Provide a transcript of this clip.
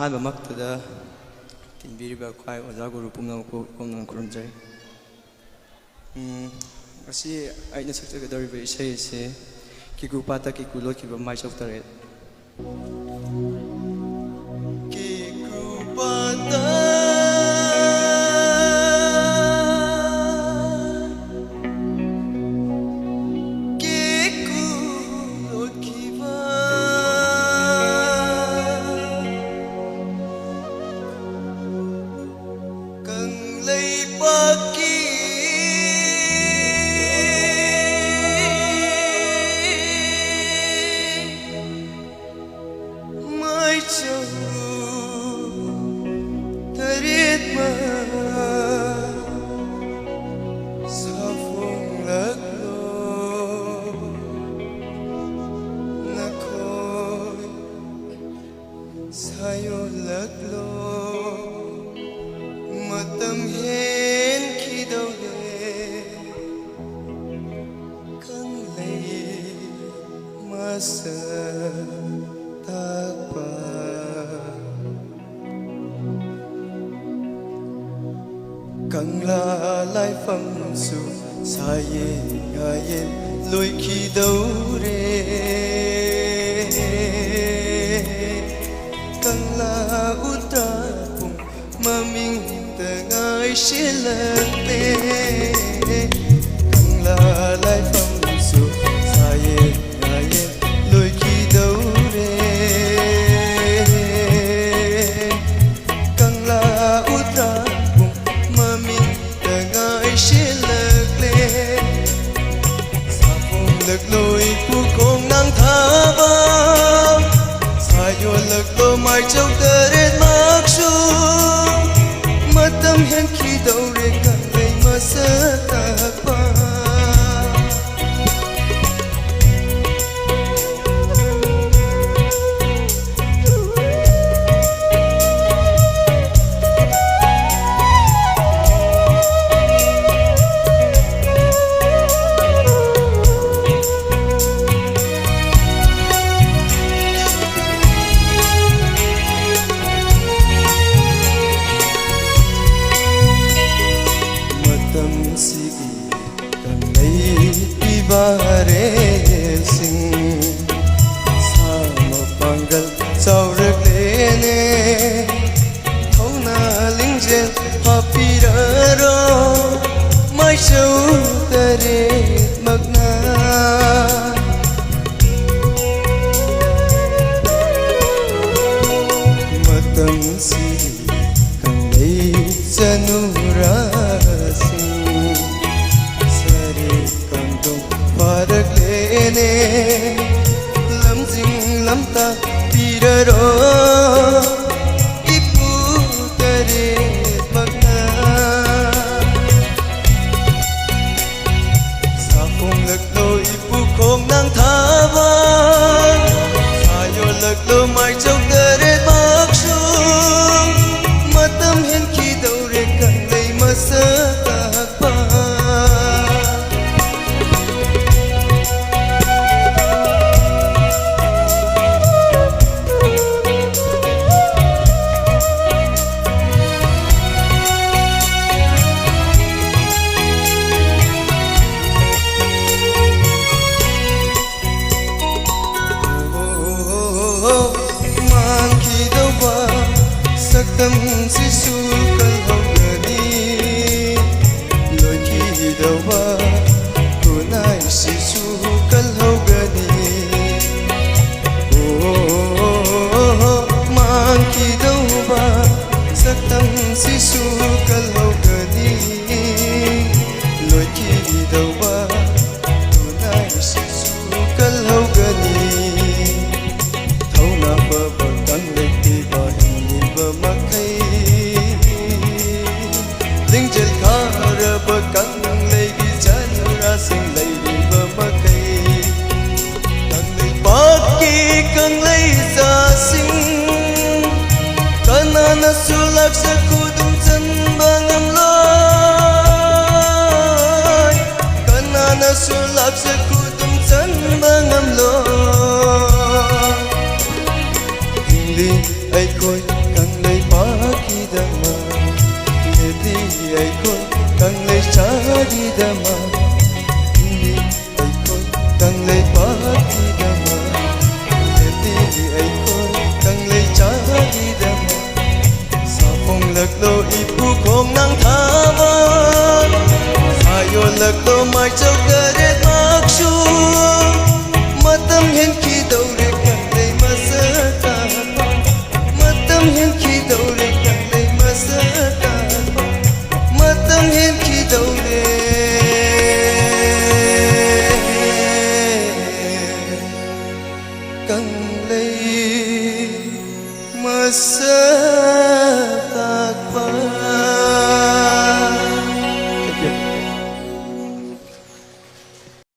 ꯑꯍꯥꯟꯕꯃꯛꯇꯗ ꯇꯤꯟꯕꯤꯔꯤꯕ ꯈ꯭ꯋꯥꯏ ꯑꯣꯖꯥ ꯒꯨꯔꯨ ꯄꯨꯝꯅꯃꯛꯄꯨ ꯏꯀꯣꯝꯅꯅ ꯈꯨꯔꯨꯝꯖꯩ꯫ ꯉꯁꯤ ꯑꯩꯅ ꯁꯛꯆꯒꯗꯧꯔꯤꯕ ꯏꯁꯩ ꯑꯁꯤ ꯀꯤꯀꯨ ꯄꯥꯠꯇ ꯀꯤꯀꯨ ꯂꯣꯠꯈꯤꯕ ꯃꯥꯏꯆꯧ ꯇꯔꯦꯠ꯫ ꯀꯤꯀꯨ ꯄꯥꯠꯇ matam hen khi đâu về căng lấy masa tapa căng la lai phẩm su sa yen ga yen lối khi đâu re căng la uta mà mình ai sẽ lần tê càng là lại phong su xa ye lối khi đâu re càng là uta bụng mà mình ai sẽ lần tê sa phong lực lối của con nắng tha bao sa yo lực lối mai trong tơ đến mắc xuống matam hen khi đâu re càng lấy masa tapa bare sing sama panggal chaurak lene thona lingje papiraro mai chau tare magna matam si kanai chanura parak lene lam jing lam ta tiraro ipu tare magna sa phong lag lo ipu khong nang tha ba sa yo lag lo mai chok tare mak sung matam hen khi đâu re kan lei masa tak pa tâm si su kal hau gani loi khi đâu ba tu nai si su kal hau gani mang khi đâu ba sắc tâm si su kal hau gani loi khi đâu ba tu nai si su kal hau gani thau na ba ba tan le ti ba mak linh trên khá rơ bơ căng lấy đi chân ra sinh lấy đi bơ mắc cây căng lấy bát kỳ căng lấy ra sinh căng na su lạc sa khu tung chân ba ngâm lối căng na su lạc sa khu tung chân ba ngâm lối đi ai coi dama Leti ai khoi kang le cha di dama Ni ai khoi kang le pa di dama Leti ai khoi kang le cha di dama Sa phong lak lo i pu khong nang tha ma Sa yo lak lo mai chau ka re mak shu Matam hen ki dau re kang le ma sa ta Matam hen ki dau re kang le ma sa ta Matam hen ki dau re kang le ma sa